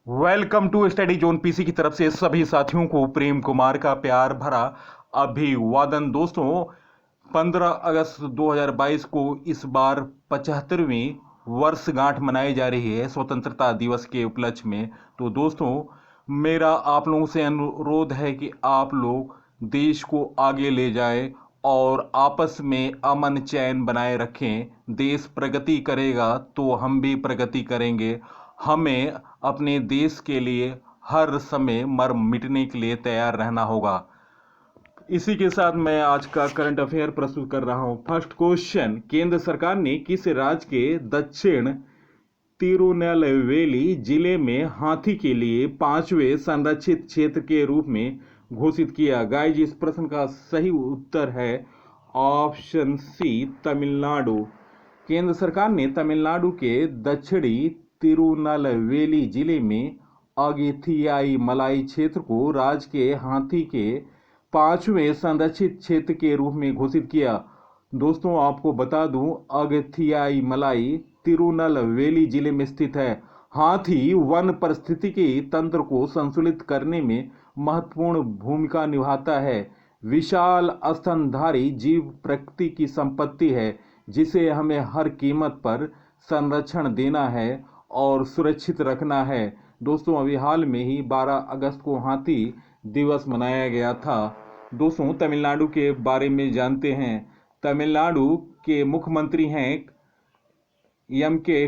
Welcome to study zone PC की तरफ से सभी साथियों को प्रेम कुमार का प्यार भरा अभिवादन। दोस्तों, 15 अगस्त 2022 को इस बार 75वीं वर्षगांठ मनाई जा रही है स्वतंत्रता दिवस के उपलक्ष्य में। तो दोस्तों, मेरा आप लोगों से अनुरोध है कि आप लोग देश को आगे ले जाएं और आपस में अमन चैन बनाए रखें। देश प्रगति करेगा तो हम भी प्रगति करेंगे। हमें अपने देश के लिए हर समय मर मिटने के लिए तैयार रहना होगा। इसी के साथ मैं आज का करंट अफेयर प्रस्तुत कर रहा हूं। फर्स्ट क्वेश्चन, केंद्र सरकार ने किस राज्य के दक्षिण तिरुनेलवेली जिले में हाथी के लिए 5वें संरक्षित क्षेत्र के रूप में घोषित किया? गाइज, इस प्रश्न का सही उत्तर है ऑप्शन सी, तमिलनाडु। केंद्र सरकार ने तमिलनाडु के दक्षिणी तिरुनेलवेली जिले में अगेथियाई मलाई क्षेत्र को राज्य के हाथी के 5वें संरक्षित क्षेत्र के रूप में घोषित किया। दोस्तों, आपको बता दूं, अगथियाई मलाई तिरुनेलवेली जिले में स्थित है। हाथी वन पारिस्थितिकी तंत्र को संतुलित करने में महत्वपूर्ण भूमिका निभाता है। विशाल स्तनधारी जीव प्रकृति की संपत्ति है जिसे हमें हर कीमत पर संरक्षण देना है और सुरक्षित रखना है। दोस्तों, अभी हाल में ही 12 अगस्त को हाथी दिवस मनाया गया था। दोस्तों, तमिलनाडु के बारे में जानते हैं। तमिलनाडु के मुख्यमंत्री हैं एम के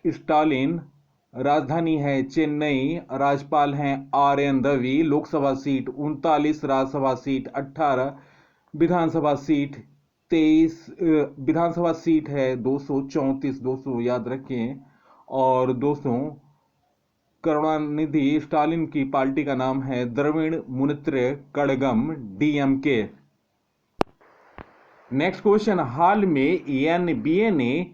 स्टालिन, राजधानी है चेन्नई, राज्यपाल हैं R N Ravi, Lok Sabha seat 39, Rajya Sabha seat 18, Vidhan Sabha seat 23, Vidhan Sabha seat है 234, दोस्तों याद रखें। और दोस्तों, करुणानिधि स्टालिन की पार्टी का नाम है Dravida Munnetra Kazhagam, DMK. Next question, हाल में एनबीए ने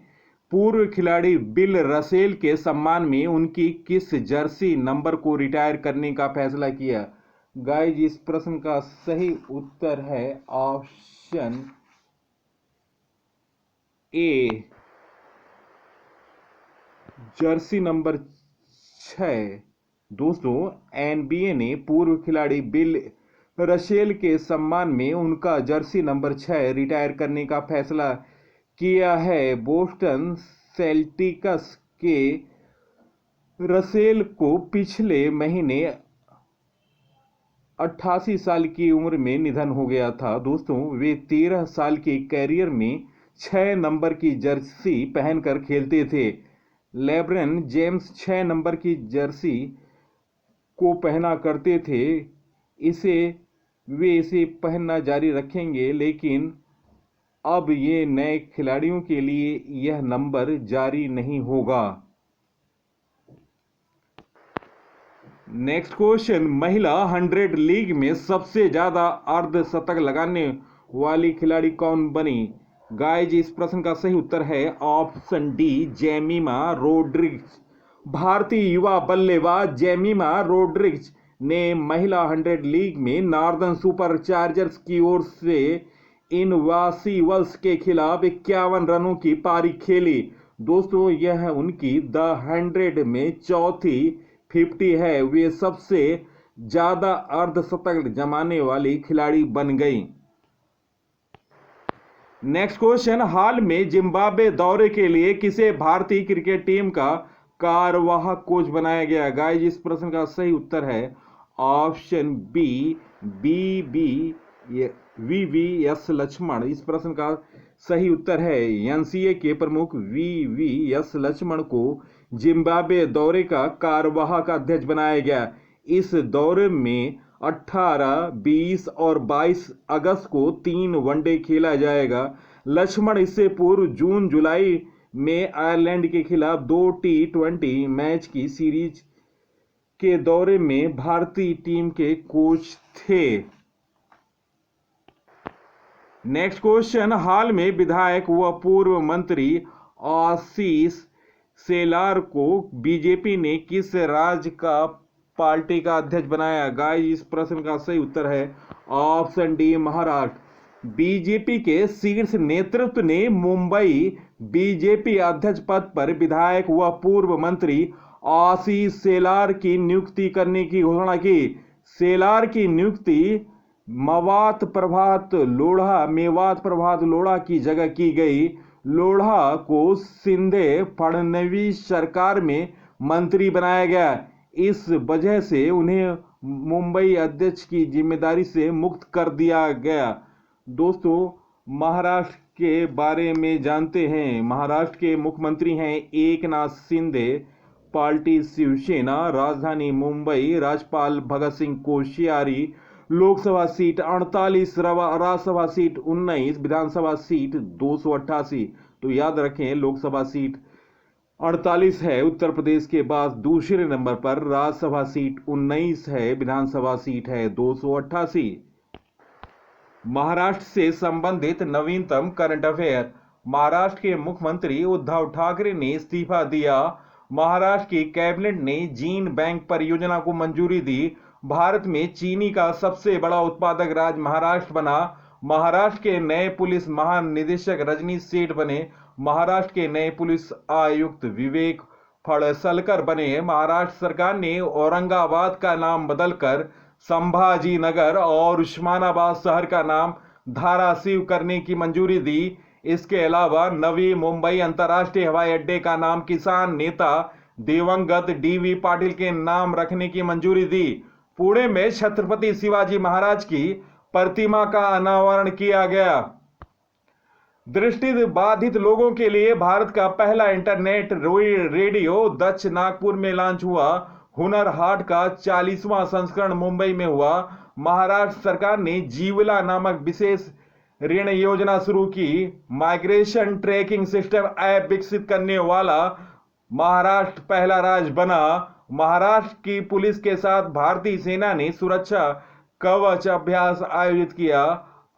पूर्व खिलाड़ी बिल रसेल के सम्मान में उनकी किस जर्सी नंबर को रिटायर करने का फैसला किया? गाइज, इस प्रश्न का सही उत्तर है ऑप्शन ए, जर्सी नंबर 6। दोस्तों, एनबीए ने पूर्व खिलाड़ी बिल रसेल के सम्मान में उनका जर्सी नंबर 6 रिटायर करने का फैसला किया है। बोस्टन सेल्टिक्स के रसेल को पिछले महीने 88 साल की उम्र में निधन हो गया था। दोस्तों, वे 13 साल के कैरियर में 6 नंबर की जर्सी पहनकर खेलते थे। लेब्रन जेम्स 6 नंबर की जर्सी को पहना करते थे। वे इसे पहनना जारी रखेंगे, लेकिन अब ये नए खिलाड़ियों के लिए यह नंबर जारी नहीं होगा। नेक्स्ट क्वेश्चन, महिला 100 लीग में सबसे ज्यादा अर्धशतक लगाने वाली खिलाड़ी कौन बनी? गाइज, इस प्रश्न का सही उत्तर है option D, Jemimah Rodrigues. Bharatiya Yuva बल्लेबाज जेमिमा रोड्रिग्स ने महिला 100 लीग में नॉर्दर्न सुपर चार्जर्स की ओर से इनवासिवल्स के खिलाफ 51 रनों की पारी खेली। दोस्तों, यह उनकी द 100 में चौथी 50 है। वे सबसे ज्यादा अर्धशतक जमाने वाली खिलाड़ी बन गई। नेक्स्ट क्वेश्चन, हाल में जिम्बाब्वे दौरे के लिए किसे भारतीय क्रिकेट टीम का कार्यवाहक कोच बनाया गया? गाइज, इस प्रश्न का सही उत्तर है ऑप्शन बी, वीवीएस लक्ष्मण। इस प्रश्न का सही उत्तर है एनसीए के प्रमुख वीवीएस लक्ष्मण को जिम्बाब्वे दौरे का कार्यवाहक अध्यक्ष बनाया गया। इस दौरे में 18, 20 और 22 अगस्त को 3 वनडे खेला जाएगा। लक्ष्मण इससे पूर्व जून जुलाई में आयरलैंड के खिलाफ 2 T20 मैच की सीरीज के दौरे में भारतीय टीम के कोच थे। नेक्स्ट क्वेश्चन, हाल में विधायक व पूर्व मंत्री आशीष शेलार को बीजेपी ने किस राज्य का पार्टी का अध्यक्ष बनाया? गाइस, इस प्रश्न का सही उत्तर है ऑप्शन डी, महाराष्ट्र। बीजेपी के शीर्ष नेतृत्व ने मुंबई बीजेपी अध्यक्ष पद पर विधायक व पूर्व मंत्री आशीष शेलार की नियुक्ति करने की घोषणा की। शेलार की नियुक्ति मेवात प्रभात लोढ़ा की जगह की गई। लोढ़ा को शिंदे फडणवीस सरकार में मंत्री बनाया गया। इस वजह से उन्हें मुंबई अध्यक्ष की जिम्मेदारी से मुक्त कर दिया गया। दोस्तों, महाराष्ट्र के बारे में जानते हैं। महाराष्ट्र के मुख्यमंत्री हैं एकनाथ शिंदे, पार्टी शिवसेना, राजधानी मुंबई, राज्यपाल भगत सिंह कोश्यारी, लोकसभा सीट 48, राज्यसभा सीट 19, विधानसभा सीट 288। तो याद रखें, लोकसभा सीट 48 है उत्तर प्रदेश के बाद, दूसरे नंबर पर राज्यसभा सीट 19 है, विधानसभा सीट है 288। महाराष्ट्र से संबंधित नवीनतम करंट अफेयर। महाराष्ट्र के मुख्यमंत्री उद्धव ठाकरे ने इस्तीफा दिया। महाराष्ट्र की कैबिनेट ने जीन बैंक परियोजना को मंजूरी दी। भारत में चीनी का सबसे बड़ा उत्पादक राज्य महाराष्ट्र बना। महाराष्ट्र के नए पुलिस महानिदेशक रजनीश सेठ बने। महाराष्ट्र के नए पुलिस आयुक्त विवेक फणसलकर बने। महाराष्ट्र सरकार ने औरंगाबाद का नाम बदलकर संभाजी नगर और उस्मानाबाद शहर का नाम धाराशिव करने की मंजूरी दी। इसके अलावा नवी मुंबई अंतर्राष्ट्रीय हवाई अड्डे का नाम किसान नेता दिवंगत डीवी पाटिल के नाम रखने की मंजूरी दी। पुणे में छत्रपति शिवाजी महाराज की प्रतिमा का अनावरण किया गया। दृष्टि बाधित लोगों के लिए भारत का पहला इंटरनेट रेडियो दक्ष नागपुर में लॉन्च हुआ। हुनर हाट का 40वां संस्करण मुंबई में हुआ। महाराष्ट्र सरकार ने जीवला नामक विशेष ऋण योजना शुरू की। माइग्रेशन ट्रैकिंग सिस्टम ऐप विकसित करने वाला महाराष्ट्र पहला राज्य बना। महाराष्ट्र की पुलिस के साथ भारतीय सेना ने सुरक्षा कवच अभ्यास आयोजित किया।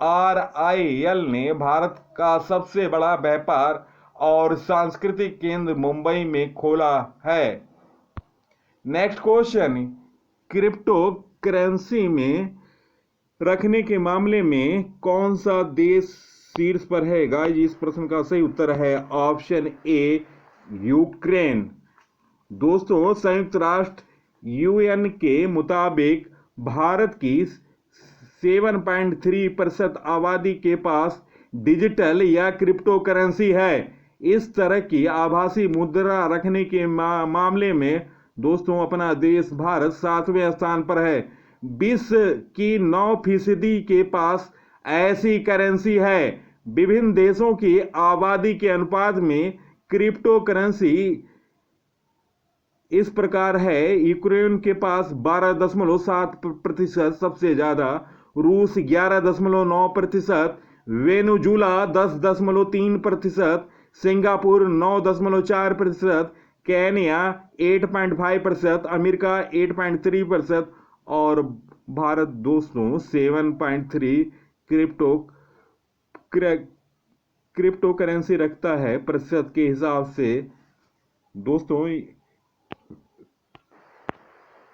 RIL ने भारत का सबसे बड़ा व्यापार और सांस्कृतिक केंद्र मुंबई में खोला है। नेक्स्ट क्वेश्चन, क्रिप्टो करेंसी में रखने के मामले में कौन सा देश शीर्ष पर है? गाइस, इस प्रश्न का सही उत्तर है ऑप्शन ए, यूक्रेन। दोस्तों, संयुक्त राष्ट्र UN के मुताबिक भारत की 7.3% आबादी के पास डिजिटल या क्रिप्टो करेंसी है। इस तरह की आभासी मुद्रा रखने के मामले में दोस्तों अपना देश भारत 7वें स्थान पर है। विश्व की 9% के पास ऐसी करेंसी है। विभिन्न देशों की आबादी के अनुपात में क्रिप्टो करेंसी इस प्रकार है। यूक्रेन के पास 12.7% सबसे ज्यादा, रूस 11.9%, वेनेजुला 10.3%, सिंगापुर 9.4%, केन्या 8.5%, अमेरिका 8.3% और भारत दोस्तों 7.3 क्रिप्टो करेंसी रखता है प्रतिशत के हिसाब से। दोस्तों,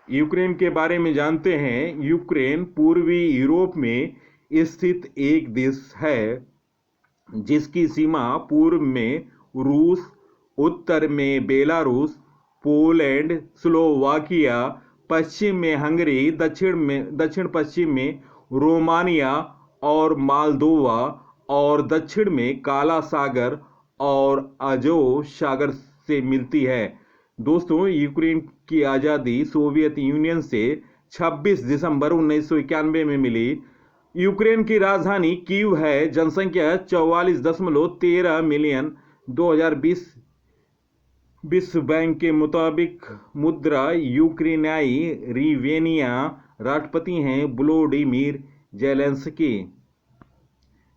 यूक्रेन के बारे में जानते हैं। यूक्रेन पूर्वी यूरोप में स्थित एक देश है जिसकी सीमा पूर्व में रूस, उत्तर में बेलारूस, पोलैंड, स्लोवाकिया, पश्चिम में हंगरी, दक्षिण पश्चिम में रोमानिया और मालदोवा और दक्षिण में काला सागर और अजोव सागर से मिलती है। दोस्तों, यूक्रेन की आज़ादी सोवियत यूनियन से 26 दिसंबर 1991 में मिली। यूक्रेन की राजधानी कीव है। जनसंख्या 44.13 मिलियन। 2020 विश्व बैंक के मुताबिक मुद्रा यूक्रेनाई रिवेनिया। राष्ट्रपति हैं व्लोदिमीर ज़ेलेंस्की।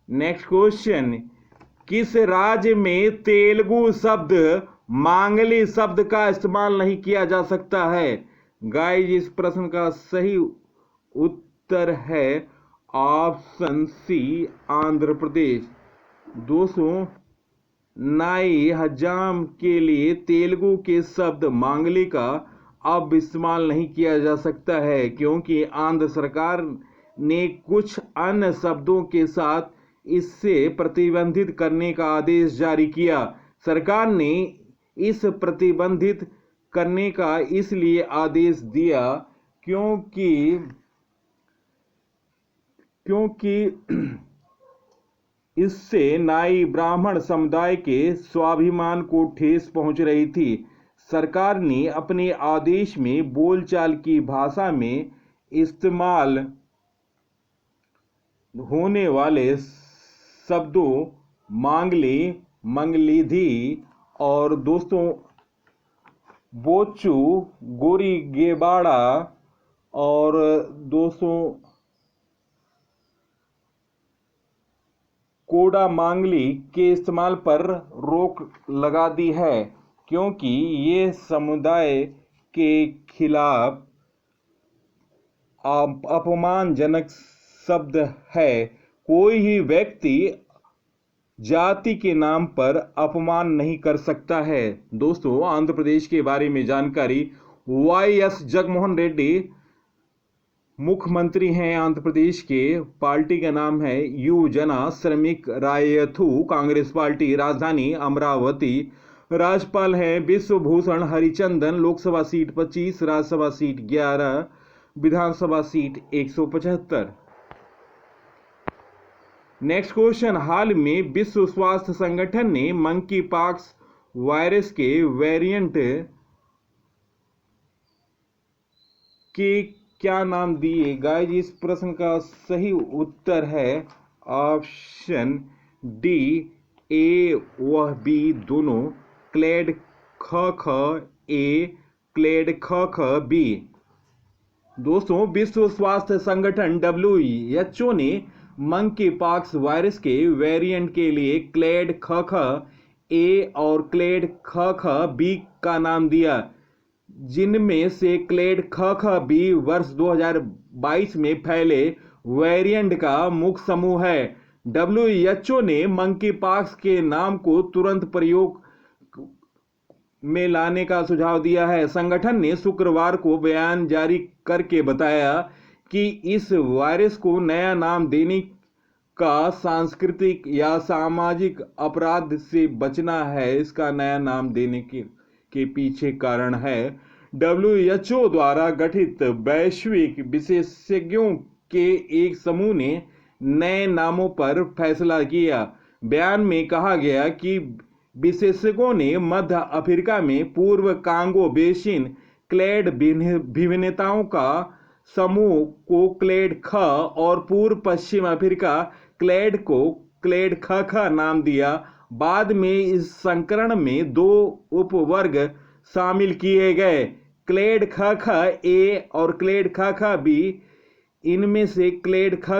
नेक्स्ट क्वेश्चन, किस राज्य में तेलुगु शब्द मांगली शब्द का इस्तेमाल नहीं किया जा सकता है? गाइस, इस प्रश्न का सही उत्तर है ऑप्शन सी, आंध्र प्रदेश। दोस्तों, नाई हजाम के लिए तेलुगु के शब्द मांगली का अब इस्तेमाल नहीं किया जा सकता है क्योंकि आंध्र सरकार ने कुछ अन्य शब्दों के साथ इससे प्रतिबंधित करने का आदेश जारी किया। सरकार ने इस प्रतिबंधित करने का इसलिए आदेश दिया क्योंकि इससे नाई ब्राह्मण समुदाय के स्वाभिमान को ठेस पहुंच रही थी। सरकार ने अपने आदेश में बोलचाल की भाषा में इस्तेमाल होने वाले शब्दों मांगली, मंगलीधी और दोस्तों बोचू, गोरीगेबाड़ा और दोस्तों कोडा मांगली के इस्तेमाल पर रोक लगा दी है क्योंकि ये समुदाय के खिलाफ अपमानजनक शब्द है। कोई भी व्यक्ति जाति के नाम पर अपमान नहीं कर सकता है। दोस्तों आंध्र प्रदेश के बारे में जानकारी, वाई.एस. जगनमोहन रेड्डी मुख्यमंत्री हैं आंध्र प्रदेश के। पार्टी का नाम है युवजना श्रमिक रायथू कांग्रेस पार्टी, राजधानी अमरावती। राज्यपाल हैं विश्वभूषण हरिचंदन। लोकसभा सीट 25, राज्यसभा सीट 11, विधानसभा सीट 175। नेक्स्ट क्वेश्चन, हाल में विश्व स्वास्थ्य संगठन ने मंकी पॉक्स वायरस के वेरिएंट के क्या नाम दिए? गाइस इस प्रश्न का सही उत्तर है ऑप्शन डी, ए व बी दोनों, क्लेड ख ए, क्लेड ख बी। दोस्तों विश्व स्वास्थ्य संगठन WHO ने मंकी पॉक्स वायरस के वेरिएंट के लिए क्लेड ख ए और क्लेड ख बी का नाम दिया, जिनमें से क्लेड ख बी वर्ष 2022 में फैले वेरिएंट का मुख्य समूह है। WHO ने मंकी पॉक्स के नाम को तुरंत प्रयोग में लाने का सुझाव दिया है। संगठन ने शुक्रवार को बयान जारी करके बताया कि इस वायरस को नया नाम देने का सांस्कृतिक या सामाजिक अपराध से बचना है। इसका नया नाम देने के पीछे कारण है WHO द्वारा गठित वैश्विक विशेषज्ञों के एक समूह ने नए नामों पर फैसला किया। बयान में कहा गया कि विशेषज्ञों ने मध्य अफ्रीका में पूर्व कांगो बेसिन क्लेड विभिन्नताओं का समूह को क्लेड ख और पूर्व पश्चिम अफ्रीका क्लेड को क्लेड ख नाम दिया। बाद में इस संकरण में 2 उपवर्ग शामिल किए गए, क्लेड ख ए और क्लेड ख बी। इनमें से क्लेड ख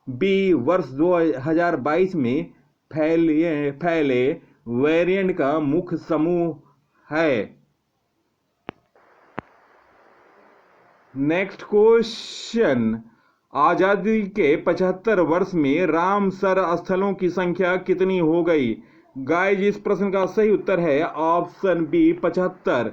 बी वर्ष 2022 में फैले वेरिएंट का मुख्य समूह है। नेक्स्ट क्वेश्चन, आजादी के 75 वर्ष में रामसर स्थलों की संख्या कितनी हो गई? गाइस इस प्रश्न का सही उत्तर है ऑप्शन बी, 75।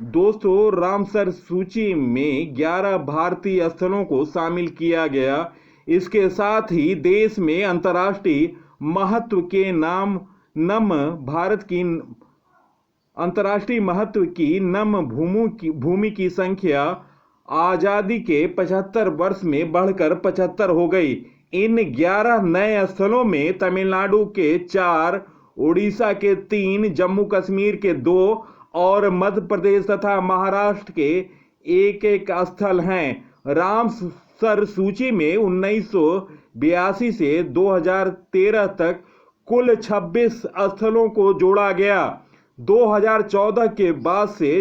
दोस्तों रामसर सूची में 11 भारतीय स्थलों को शामिल किया गया। इसके साथ ही देश में अंतर्राष्ट्रीय महत्व के अंतर्राष्ट्रीय महत्व की नम भूमि की संख्या आजादी के 75 वर्ष में बढ़कर 75 हो गई। इन 11 नए स्थलों में तमिलनाडु के 4, उड़ीसा के 3, जम्मू कश्मीर के 2 और मध्य प्रदेश तथा महाराष्ट्र के एक स्थल हैं। रामसर सूची में 1982 से 2013 तक कुल 26 स्थलों को जोड़ा गया। 2014 के बाद से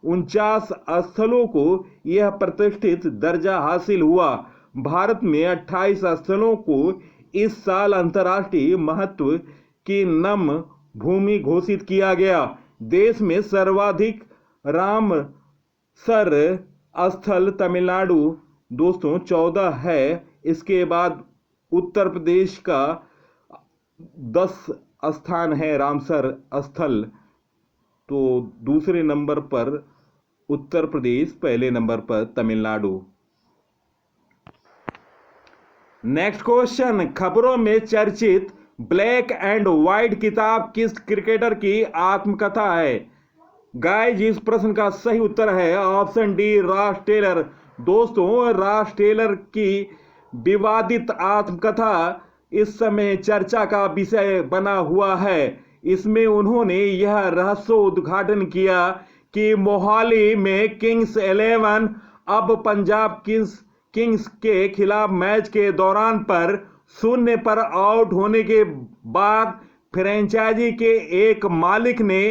49 स्थलों को यह प्रतिष्ठित दर्जा हासिल हुआ। भारत में 28 स्थलों को इस साल अंतर्राष्ट्रीय महत्व की नम भूमि घोषित किया गया। देश में सर्वाधिक रामसर स्थल तमिलनाडु दोस्तों 14 है। इसके बाद उत्तर प्रदेश का 10 स्थान है रामसर स्थल। तो दूसरे नंबर पर उत्तर प्रदेश, पहले नंबर पर तमिलनाडु। नेक्स्ट क्वेश्चन, खबरों में चर्चित ब्लैक एंड व्हाइट किताब किस क्रिकेटर की आत्मकथा है? गाइस इस प्रश्न का सही उत्तर है ऑप्शन डी, रास टेलर। दोस्तों, रास टेलर की विवादित आत्मकथा इस समय चर्चा का विषय बना हुआ है। इसमें उन्होंने यह रहस्य उद्घाटन किया कि मोहाली में किंग्स 11 अब पंजाब किंग्स के खिलाफ मैच के दौरान पर 0 पर आउट होने के बाद फ्रेंचाइजी के एक मालिक ने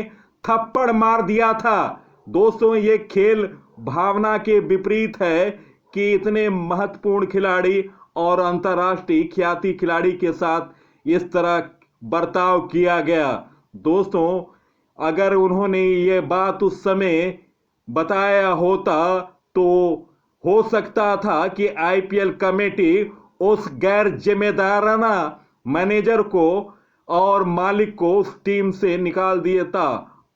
थप्पड़ मार दिया था। दोस्तों, ये खेल भावना के विपरीत है कि इतने महत्वपूर्ण खिलाड़ी और अंतर्राष्ट्रीय ख्याति खिलाड़ी के साथ इस तरह बर्ताव किया गया। दोस्तों, अगर उन्होंने ये बात उस समय बताया होता तो हो सकता था कि आईपीएल कमेटी उस गैर जिम्मेदाराना मैनेजर को और मालिक को उस टीम से निकाल देता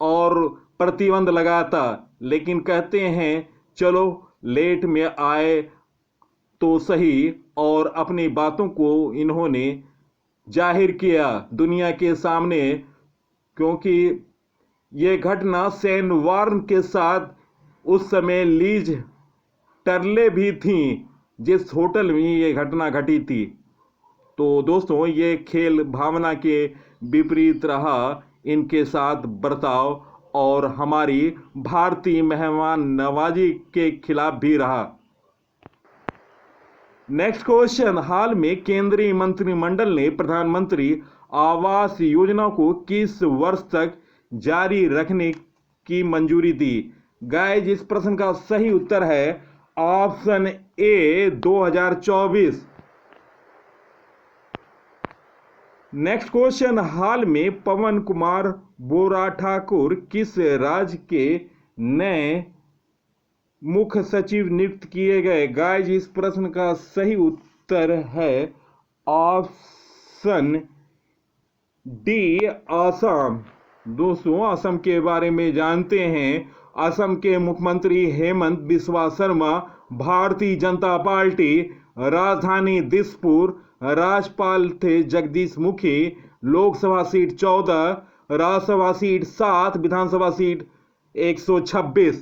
और प्रतिबंध लगाता। लेकिन कहते हैं चलो लेट में आए तो सही, और अपनी बातों को इन्होंने जाहिर किया दुनिया के सामने, क्योंकि ये घटना शेन वॉर्न के साथ उस समय लीज टर्ले भी थी जिस होटल में ये घटना घटी थी। तो दोस्तों, ये खेल भावना के विपरीत रहा इनके साथ बर्ताव, और हमारी भारतीय मेहमान नवाजी के खिलाफ भी रहा। नेक्स्ट क्वेश्चन, हाल में केंद्रीय मंत्रिमंडल ने प्रधानमंत्री आवास योजना को किस वर्ष तक जारी रखने की मंजूरी दी? गाइस इस प्रश्न का सही उत्तर है ऑप्शन ए, 2024। नेक्स्ट क्वेश्चन, हाल में पवन कुमार बोरा ठाकुर किस राज्य के नए मुख्य सचिव नियुक्त किए गए? गाइस इस प्रश्न का सही उत्तर है ऑप्शन डी, असम। दोस्तों, असम के बारे में जानते हैं। असम के मुख्यमंत्री हेमंत बिस्वा शर्मा भारतीय जनता पार्टी, राजधानी दिसपुर, राज्यपाल थे जगदीश मुखी, लोकसभा सीट 14, राज्यसभा सीट 7, विधानसभा सीट 126।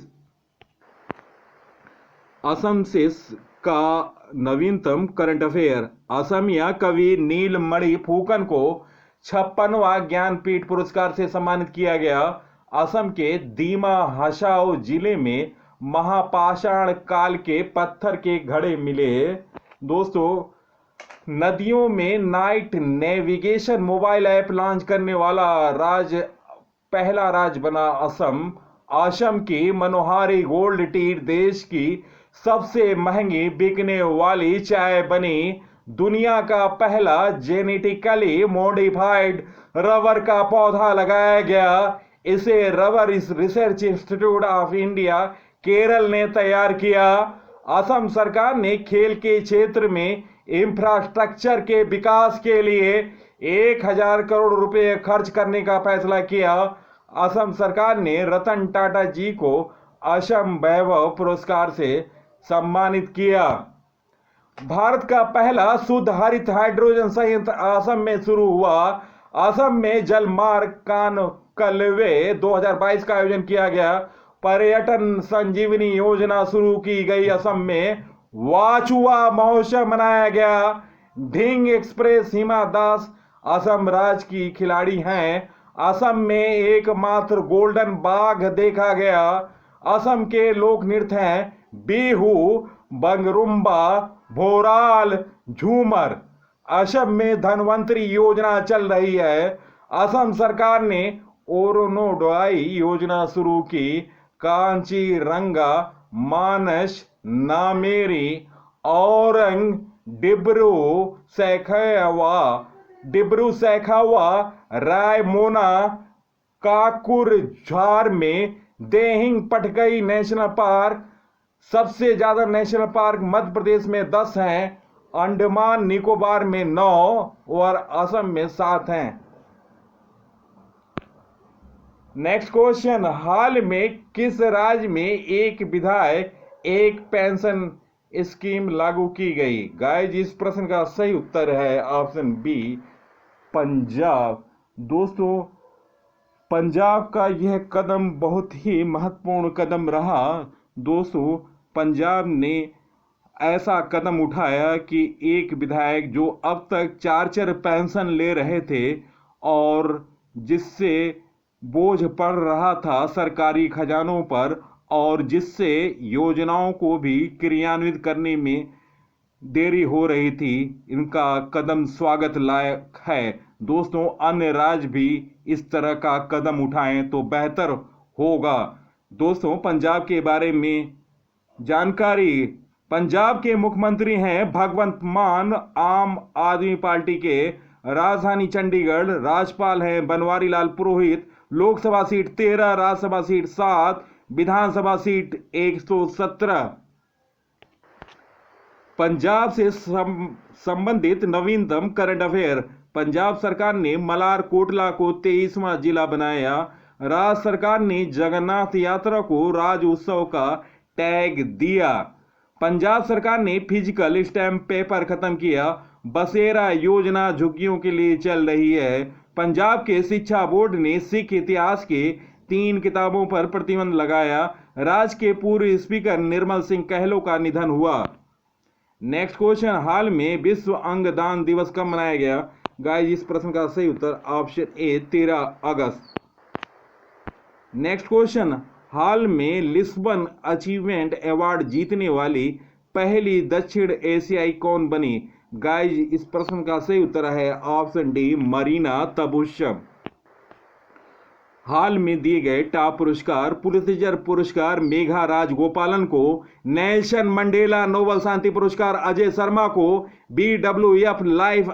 असम से का नवीनतम करंट अफेयर, असमिया कवि नीलमणि फुकन को 56वां ज्ञानपीठ पुरस्कार से सम्मानित किया गया। असम के दीमा हसाओ जिले में महापाषाण काल के पत्थर के घड़े मिले। दोस्तों, नदियों में night navigation mobile app launch करने वाला पहला राज्य बना असम। असम की मनोहारी गोल्ड टी देश की सबसे महंगी बिकने वाली चाय बनी। दुनिया का पहला जेनेटिकली मॉडिफाइड रबर का पौधा लगाया गया। इसे rubber research institute of India Kerala ने तैयार किया। असम सरकार ने खेल के क्षेत्र में इंफ्रास्ट्रक्चर के विकास के लिए 1000 करोड़ रुपए खर्च करने का फैसला किया। असम सरकार ने रतन टाटा जी को असम वैभव पुरस्कार से सम्मानित किया। भारत का पहला शुद्ध हरित हाइड्रोजन संयंत्र असम में शुरू हुआ। असम में जलमार्ग कानकलवे 2022 का आयोजन किया गया। पर्यटन संजीवनी योजना शुरू की गई। असम में वाचुआ महोत्सव मनाया गया। ढिंग एक्सप्रेस हिमा दास असम राज्य की खिलाड़ी हैं। असम में एकमात्र गोल्डन बाघ देखा गया। असम के लोक नृत्य हैं बिहू, बंगरुम्बा, भोराल, झूमर। असम में धनवंतरी योजना चल रही है। असम सरकार ने ओरोनोडोई योजना शुरू की। कांचीरंगा, मानस, नामेरी, औरंग, डिब्रू सैखावा, रायमोना, काकुरझार में देहिंग पटकई नेशनल पार्क। सबसे ज्यादा नेशनल पार्क मध्य प्रदेश में 10 हैं, अंडमान निकोबार में 9 और असम में 7 हैं। नेक्स्ट क्वेश्चन, हाल में किस राज्य में एक विधायक एक पेंशन स्कीम लागू की गई? गाइस इस प्रश्न का सही उत्तर है ऑप्शन बी, पंजाब। दोस्तों, पंजाब का यह कदम बहुत ही महत्वपूर्ण कदम रहा। दोस्तों, पंजाब ने ऐसा कदम उठाया कि एक विधायक जो अब तक 4 पेंशन ले रहे थे और जिससे बोझ पड़ रहा था सरकारी खजानों पर और जिससे योजनाओं को भी क्रियान्वित करने में देरी हो रही थी, इनका कदम स्वागत लायक है। दोस्तों, अन्य राज्य भी इस तरह का कदम उठाएं तो बेहतर होगा। दोस्तों, पंजाब के बारे में जानकारी। पंजाब के मुख्यमंत्री हैं भगवंत मान, आम आदमी पार्टी के, राजधानी चंडीगढ़। राज्यपाल हैं बनवारी लाल पुरोहित। लोकसभा सीट 13, राज्यसभा सीट 7, विधानसभा सीट 117। पंजाब से संबंधित नवीनतम करंट अफेयर। पंजाब सरकार ने मलार कोटला को 23वां जिला बनाया। राज्य सरकार ने जगन्नाथ यात्रा को राज्य उत्सव का टैग दिया। पंजाब सरकार ने फिजिकल स्टैंप पेपर खत्म किया। बसेरा योजना झुग्गियों के लिए चल रही है। पंजाब के शिक्षा बोर्ड ने सिख इतिहास के 3 किताबों पर प्रतिबंध लगाया। राज्य के पूर्व स्पीकर निर्मल सिंह कहलो का निधन हुआ। नेक्स्ट क्वेश्चन, हाल में विश्व अंगदान दिवस कब मनाया गया? गाइस, इस प्रश्न का सही उत्तर ऑप्शन ए 13 अगस्त। नेक्स्ट क्वेश्चन, हाल में लिस्बन अचीवमेंट अवार्ड जीतने वाली पहली दक्षिण एशियाई कौन बनी? गाइस, इस प्रश्न का सही उत्तर है ऑप्शन डी मरीना तबुस्सम। हाल में दिए गए टॉप पुरस्कार। पुलित्जर पुरस्कार मेघा राजगोपालन को, नेल्सन मंडेला नोबेल शांति पुरस्कार अजय शर्मा को, BWF life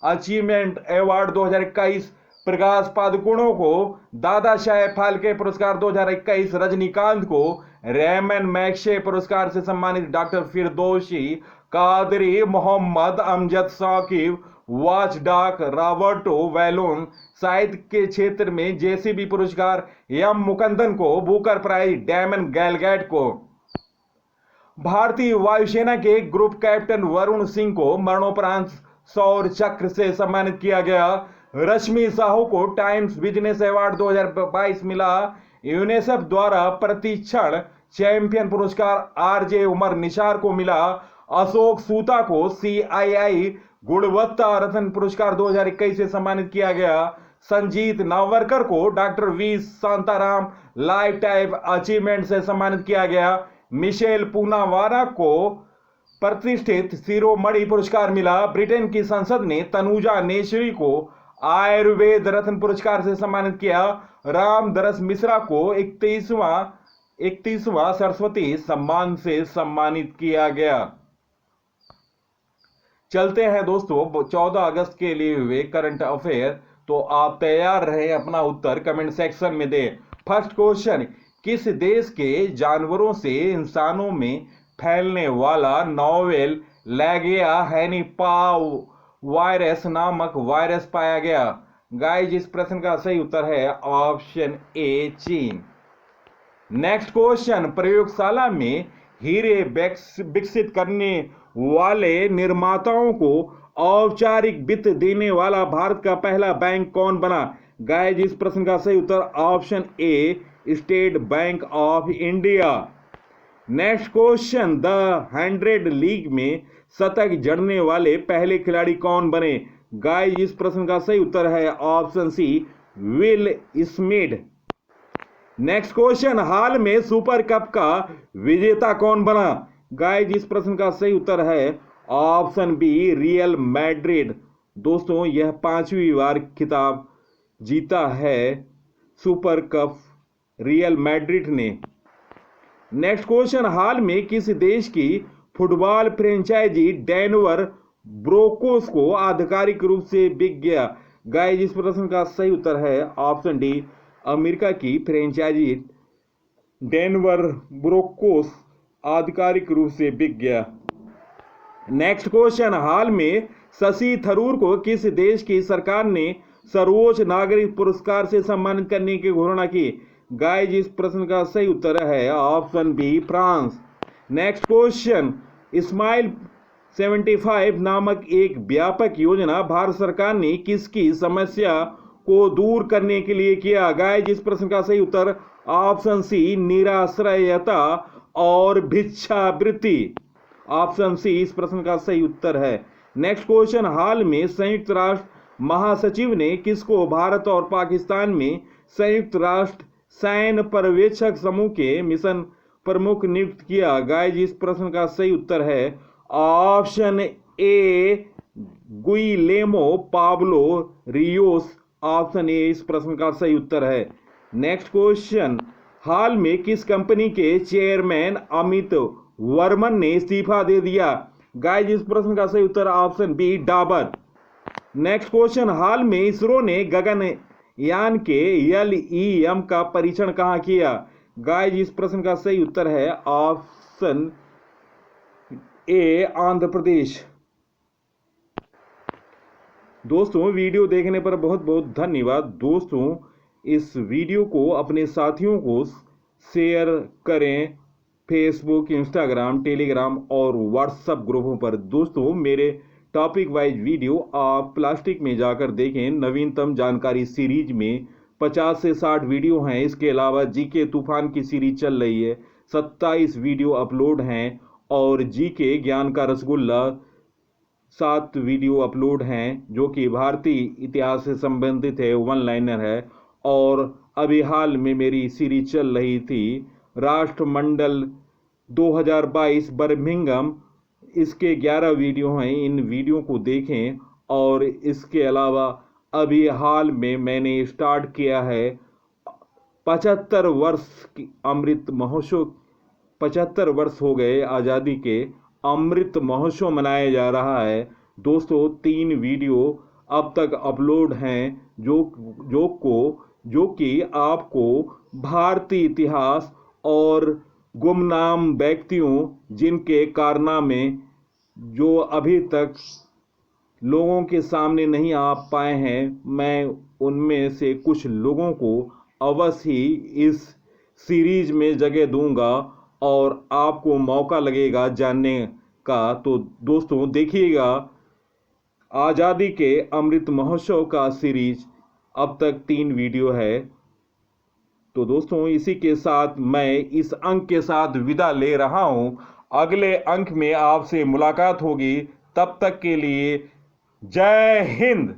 achievement award 2021 Prakash Padukone को, दादा साहेब फाल्के पुरस्कार 2021 रजनीकांत को, रेमन मैग्से पुरस्कार से सम्मानित doctor Firdausi Kadri, Mohammad Amjad Saqib, watch dog Roberto Ballon, साहित्य के क्षेत्र में JCB पुरस्कार एम मुकुंदन को, बुकर प्राइज डैमन गैलगैट को। भारतीय वायुसेना के ग्रुप कैप्टन वरुण सिंह को मरणोपरांत शौर्य चक्र से सम्मानित किया गया। रश्मि साहू को टाइम्स बिजनेस अवार्ड 2022 मिला। यूनिसेफ द्वारा प्रतिक्षण चैंपियन पुरस्कार RJ उमर निसार को मिला। अशोक सूता को CII गुणवत्ता रत्न पुरस्कार 2021 से सम्मानित किया गया। संजीत नावरकर को doctor V Shantaram life time achievement से सम्मानित किया गया। मिशेल पूनावाला को प्रतिष्ठित शिरोमणि पुरस्कार मिला। ब्रिटेन की संसद ने तनुजा नेशरी को आयुर्वेद रत्न पुरस्कार से सम्मानित किया। रामदरस मिश्रा को 31वां सरस्वती सम्मान से सम्मानित किया गया। चलते हैं दोस्तों 14 अगस्त के लिए हुए करंट अफेयर। तो आप तैयार रहें, अपना उत्तर कमेंट सेक्शन में दें। फर्स्ट क्वेश्चन, किस देश के जानवरों से इंसानों में फैलने वाला नोवेल लैगिया हैनिपाव वायरस नामक वायरस पाया गया? गाइस, इस प्रश्न का सही उत्तर है ऑप्शन ए चीन। नेक्स्ट क्वेश्चन, प्रयोगशाला में हीरे विकसित करने वाले निर्माताओं को औपचारिक वित्त देने वाला भारत का पहला बैंक कौन बना? गाइस, इस प्रश्न का सही उत्तर option A State Bank of India. Next question, the 100 league में शतक जड़ने वाले पहले खिलाड़ी कौन बने? गाइस, इस प्रश्न का सही उत्तर है option C Will Smith. Next question, हाल में सुपर कप का विजेता कौन बना? गाइस, इस प्रश्न का सही उत्तर है ऑप्शन बी रियल मैड्रिड। दोस्तों, यह 5वीं बार खिताब जीता है सुपर कप रियल मैड्रिड ने। नेक्स्ट क्वेश्चन, हाल में किस देश की फुटबॉल फ्रेंचाइजी डेनवर ब्रोंकोस को आधिकारिक रूप से बिक गया? गाइस, इस प्रश्न का सही उत्तर है ऑप्शन डी अमेरिका की फ्रेंचाइजी डेनवर ब्रोंकोस आधिकारिक रूप से बिक गया। नेक्स्ट क्वेश्चन, हाल में शशि थरूर को किस देश की सरकार ने सर्वोच्च नागरिक पुरस्कार से सम्मानित करने की घोषणा की? गाइस, इस प्रश्न का सही उत्तर है option B France. Next question, smile 75 नामक एक व्यापक योजना भारत सरकार ने किसकी समस्या को दूर करने के लिए किया? गाइस इस प्रश्न का सही उत्तर ऑप्शन सी निराश्रयता और भिक्षावृत्ति। ऑप्शन सी इस प्रश्न का सही उत्तर है। नेक्स्ट क्वेश्चन, हाल में संयुक्त राष्ट्र महासचिव ने किसको भारत और पाकिस्तान में संयुक्त राष्ट्र सैन्य पर्यवेक्षक समूह के मिशन प्रमुख नियुक्त किया? गाइस इस प्रश्न का सही उत्तर है option A Guillermo Pablo Rios. Option A इस प्रश्न का सही उत्तर है। नेक्स्ट क्वेश्चन, हाल में किस कंपनी के चेयरमैन अमित वर्मन ने इस्तीफा दे दिया? गाइस इस प्रश्न का सही उत्तर option B Dabur. Next question, हाल में इसरो ने गगनयान के LEM का परीक्षण कहाँ किया? गाइस इस प्रश्न का सही उत्तर है ऑप्शन ए आंध्र प्रदेश। दोस्तों वीडियो देखने पर बहुत बहुत धन्यवाद। दोस्तों इस वीडियो को अपने साथियों को शेयर करें फेसबुक, इंस्टाग्राम, टेलीग्राम और व्हाट्सएप ग्रुपों पर। दोस्तों मेरे टॉपिक वाइज वीडियो आप प्लास्टिक में जाकर देखें। नवीनतम जानकारी सीरीज में 50 से 60 वीडियो हैं। इसके अलावा जीके तूफान की सीरीज चल रही है, 27 वीडियो अपलोड हैं और जीके ज्ञान का रसगुल्ला 7 वीडियो अपलोड हैं जो कि भारतीय इतिहास से संबंधित है, वन लाइनर है। और अभी हाल में मेरी सीरीज चल रही थी राष्ट्रमंडल 2022 बर्मिंघम, इसके 11 वीडियो हैं। इन वीडियो को देखें। और इसके अलावा अभी हाल में मैंने स्टार्ट किया है 75 वर्ष की अमृत महोत्सव। 75 वर्ष हो गए आज़ादी के, अमृत महोत्सव मनाया जा रहा है। दोस्तों 3 वीडियो अब तक अपलोड हैं जो कि आपको भारतीय इतिहास और गुमनाम व्यक्तियों जिनके कारनामे जो अभी तक लोगों के सामने नहीं आ पाए हैं, मैं उनमें से कुछ लोगों को अवश्य ही इस सीरीज में जगह दूंगा और आपको मौका लगेगा जानने का। तो दोस्तों देखिएगा आज़ादी के अमृत महोत्सव का सीरीज, अब तक 3 वीडियो है। तो दोस्तों इसी के साथ मैं इस अंक के साथ विदा ले रहा हूं। अगले अंक में आपसे मुलाकात होगी। तब तक के लिए जय हिंद।